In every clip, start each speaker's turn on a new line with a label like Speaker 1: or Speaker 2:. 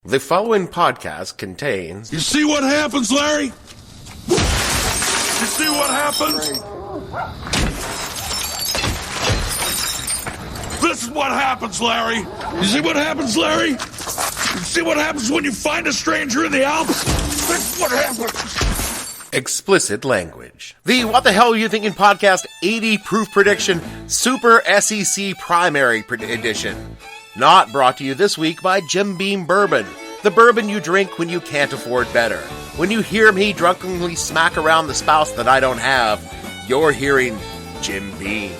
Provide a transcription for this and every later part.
Speaker 1: The following podcast contains...
Speaker 2: You see what happens, Larry? You see what happens? This is what happens, Larry. You see what happens, Larry? You see what happens when you find a stranger in the Alps? This is what happens.
Speaker 1: Explicit language. The What the Hell Are You Thinking podcast 80 proof prediction Super SEC primary edition. Not brought to you this week by Jim Beam Bourbon, the bourbon you drink when you can't afford better. When you hear me drunkenly smack around the spouse that I don't have, you're hearing Jim Beam.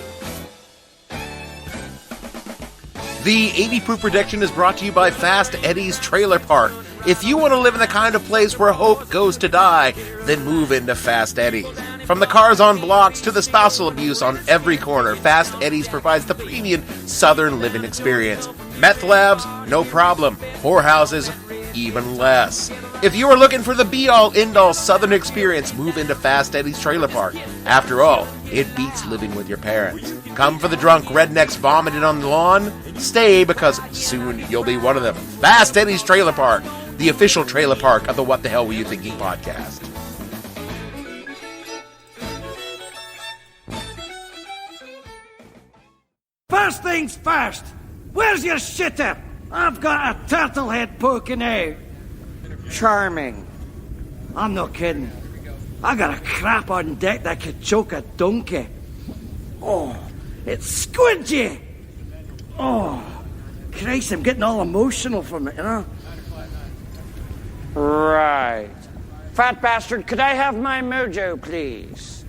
Speaker 1: The 80 proof prediction is brought to you by Fast Eddie's Trailer Park. If you want to live in the kind of place where hope goes to die, then move into Fast Eddie's. From the cars on blocks to the spousal abuse on every corner, Fast Eddie's provides the premium Southern living experience. Meth labs, no problem. Whorehouses, even less. If you are looking for the be-all, end-all Southern experience, move into Fast Eddie's Trailer Park. After all, it beats living with your parents. Come for the drunk rednecks vomiting on the lawn. Stay, because soon you'll be one of them. Fast Eddie's Trailer Park, the official trailer park of the What the Hell Were You Thinking podcast.
Speaker 3: First things first, where's your shitter? I've got a turtle head poking out. Charming. I'm not kidding. I got a crap on deck that could choke a donkey. Oh, it's squidgy. Oh, Christ, I'm getting all emotional from it, you know?
Speaker 4: Right. Fat bastard, could I have my mojo, please?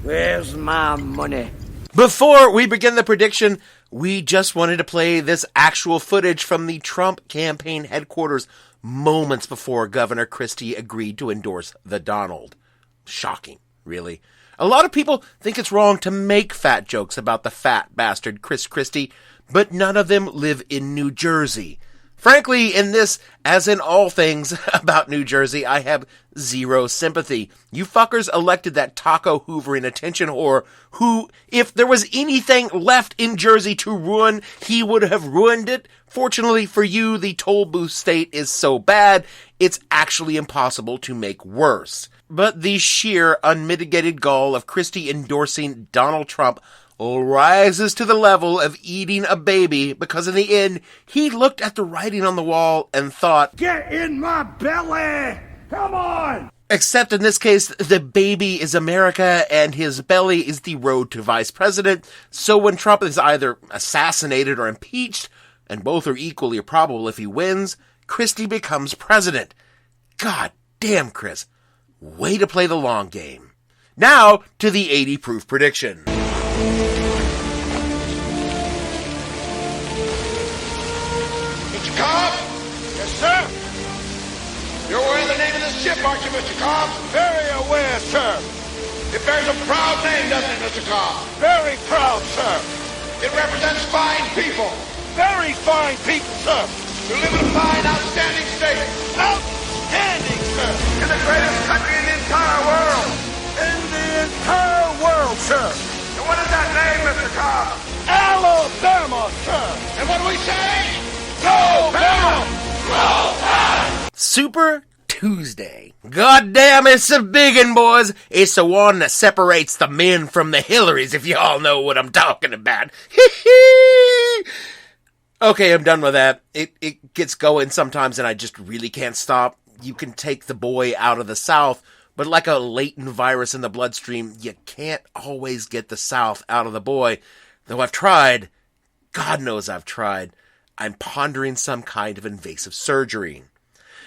Speaker 3: Where's my money?
Speaker 1: Before we begin the prediction, we just wanted to play this actual footage from the Trump campaign headquarters moments before Governor Christie agreed to endorse the Donald. Shocking, really. A lot of people think it's wrong to make fat jokes about the fat bastard Chris Christie, but none of them live in New Jersey. Frankly, in this, as in all things about New Jersey, I have zero sympathy. You fuckers elected that taco hoovering attention whore who, if there was anything left in Jersey to ruin, he would have ruined it. Fortunately for you, the toll booth state is so bad, it's actually impossible to make worse. But the sheer, unmitigated gall of Christie endorsing Donald Trump rises to the level of eating a baby, because in the end, he looked at the writing on the wall and thought,
Speaker 3: Get in my belly! Come on!
Speaker 1: Except in this case, the baby is America and his belly is the road to vice president, so when Trump is either assassinated or impeached, and both are equally probable if he wins, Christie becomes president. God damn, Chris. Way to play the long game. Now, to the 80 proof prediction.
Speaker 5: Mr. Cobb? Yes, sir? You're aware of the name of this ship, aren't you, Mr. Cobb? Very aware, sir. It bears a proud name, doesn't it, Mr. Cobb? Very proud, sir. It represents fine people. Very fine people, sir. Who live in a fine, outstanding state. Outstanding, sir. In the greatest country in the entire world. In the entire world, sir. And what is that name, Mr. Cobb? Alabama, sir. And what do we say? Go, Bama! Roll Tide!
Speaker 1: Super Tuesday. God damn, it's a biggin', boys. It's the one that separates the men from the Hillarys, if you all know what I'm talking about. Okay, I'm done with that. It gets going sometimes and I just really can't stop. You can take the boy out of the South, but like a latent virus in the bloodstream, you can't always get the South out of the boy. Though I've tried. God knows I've tried. I'm pondering some kind of invasive surgery.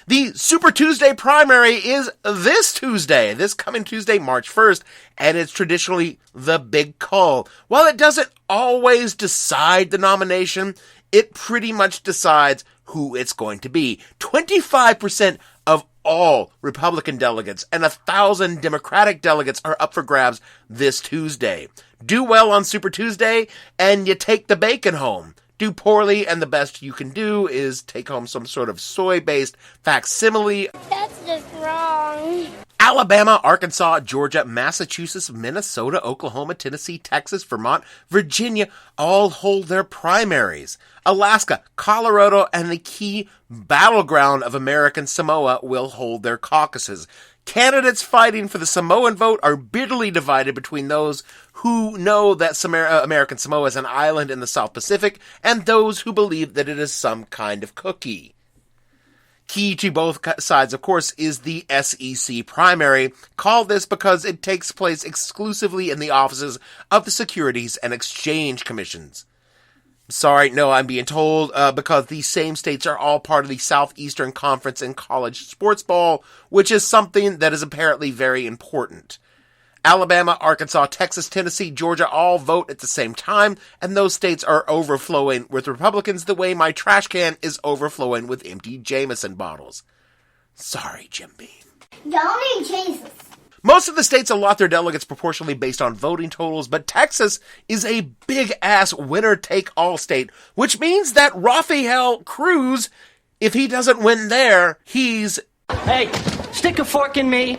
Speaker 1: The Super Tuesday primary is this Tuesday, this coming Tuesday, March 1st, and it's traditionally the big call. While it doesn't always decide the nomination, it pretty much decides who it's going to be. 25% of all Republican delegates and 1,000 Democratic delegates are up for grabs this Tuesday. Do well on Super Tuesday, and you take the bacon home. Do poorly, and the best you can do is take home some sort of soy-based facsimile.
Speaker 6: That's just wrong.
Speaker 1: Alabama, Arkansas, Georgia, Massachusetts, Minnesota, Oklahoma, Tennessee, Texas, Vermont, Virginia all hold their primaries. Alaska, Colorado, and the key battleground of American Samoa will hold their caucuses. Candidates fighting for the Samoan vote are bitterly divided between those who know that American Samoa is an island in the South Pacific and those who believe that it is some kind of cookie. Key to both sides, of course, is the SEC primary. Called this because it takes place exclusively in the offices of the Securities and Exchange Commissions. Sorry, no, I'm being told, because these same states are all part of the Southeastern Conference in college sports ball, which is something that is apparently very important. Alabama, Arkansas, Texas, Tennessee, Georgia all vote at the same time, and those states are overflowing with Republicans the way my trash can is overflowing with empty Jameson bottles. Sorry, Jim Beam.
Speaker 6: Y'all need Jesus.
Speaker 1: Most of the states allot their delegates proportionally based on voting totals, but Texas is a big-ass winner-take-all state, which means that Rafael Cruz, if he doesn't win there, he's...
Speaker 4: Hey, stick a fork in me.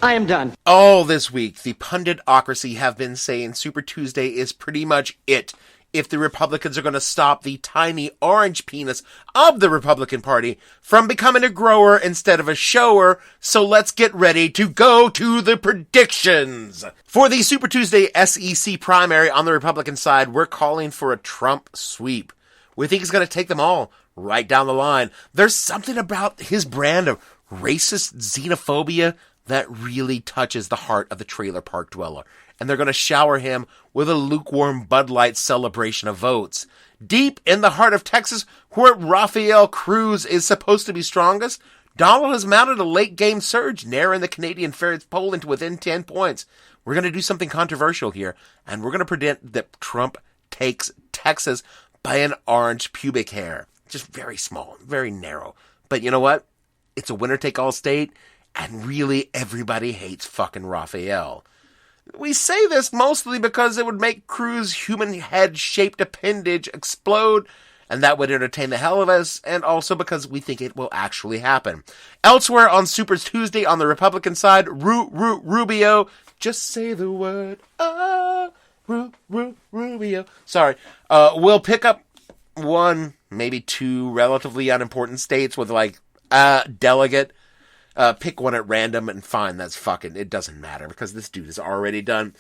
Speaker 4: I am done.
Speaker 1: All this week, the pundit-ocracy have been saying Super Tuesday is pretty much it if the Republicans are going to stop the tiny orange penis of the Republican Party from becoming a grower instead of a shower. So let's get ready to go to the predictions. For the Super Tuesday SEC primary on the Republican side, we're calling for a Trump sweep. We think he's going to take them all right down the line. There's something about his brand of racist xenophobia that really touches the heart of the trailer park dweller. And they're going to shower him with a lukewarm Bud Light celebration of votes. Deep in the heart of Texas, where Rafael Cruz is supposed to be strongest, Donald has mounted a late-game surge, narrowing the Canadian Fair's polling to within 10 points. We're going to do something controversial here, and we're going to predict that Trump takes Texas by an orange pubic hair. Just very small, very narrow. But you know what? It's a winner-take-all state, and really everybody hates fucking Rafael. We say this mostly because it would make Cruz's human head-shaped appendage explode, and that would entertain the hell of us, and also because we think it will actually happen. Elsewhere on Super Tuesday on the Republican side, Rubio, just say the word, Rubio. Sorry. We'll pick up one, maybe two relatively unimportant states with like a delegate. Pick one at random and fine, that's fucking, it doesn't matter because this dude is already done.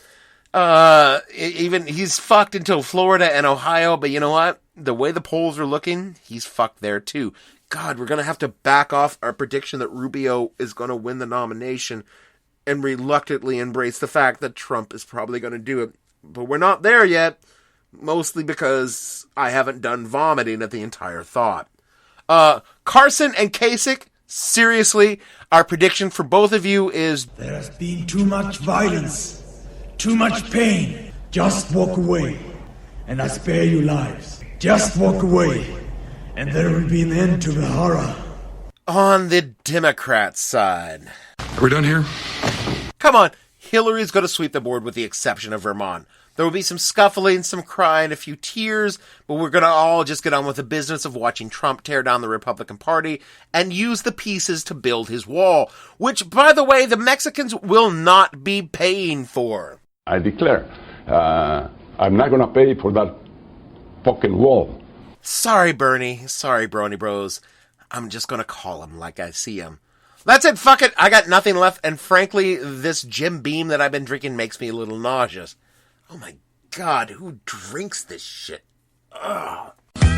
Speaker 1: Even, he's fucked until Florida and Ohio, but you know what? The way the polls are looking, he's fucked there too. God, we're gonna have to back off our prediction that Rubio is gonna win the nomination and reluctantly embrace the fact that Trump is probably gonna do it. But we're not there yet, mostly because I haven't done vomiting at the entire thought. Carson and Kasich, seriously, our prediction for both of you is...
Speaker 7: There has been too much violence, too much pain. Just walk away, and I spare you lives. Just walk away, and there will be an end to the horror.
Speaker 1: On the Democrat side...
Speaker 2: Are we done here?
Speaker 1: Come on, Hillary's going to sweep the board with the exception of Vermont. There will be some scuffling, some crying, a few tears, but we're going to all just get on with the business of watching Trump tear down the Republican Party and use the pieces to build his wall, which, by the way, the Mexicans will not be paying for.
Speaker 8: I declare, I'm not going to pay for that fucking wall.
Speaker 1: Sorry, Bernie. Sorry, Brony Bros. I'm just going to call him like I see him. That's it, fuck it. I got nothing left, and frankly, this Jim Beam that I've been drinking makes me a little nauseous. Oh my God, who drinks this shit? Ugh.
Speaker 9: Lordy,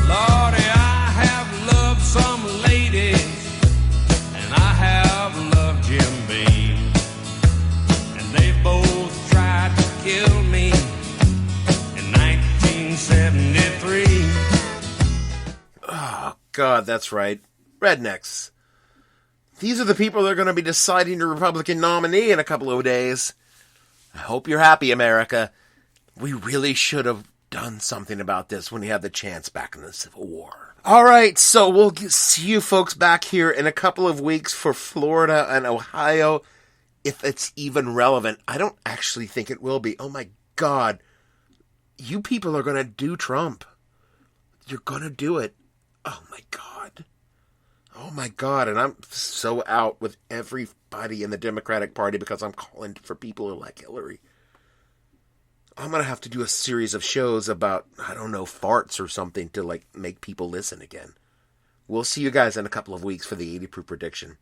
Speaker 9: I have loved some ladies, and I have loved Jim Beam, and they both tried to kill me in 1973.
Speaker 1: Oh God, that's right. Rednecks. These are the people that are going to be deciding the Republican nominee in a couple of days. I hope you're happy, America. We really should have done something about this when we had the chance back in the Civil War. All right, so we'll see you folks back here in a couple of weeks for Florida and Ohio, if it's even relevant. I don't actually think it will be. Oh my God. You people are going to do Trump. You're going to do it. Oh my God. Oh Oh my God, and I'm so out with everybody in the Democratic Party because I'm calling for people who like Hillary. I'm going to have to do a series of shows about, I don't know, farts or something to, like, make people listen again. We'll see you guys in a couple of weeks for the 80 proof prediction.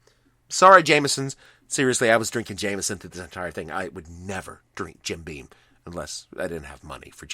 Speaker 1: Sorry, Jamesons. Seriously, I was drinking Jameson through this entire thing. I would never drink Jim Beam unless I didn't have money for Jameson.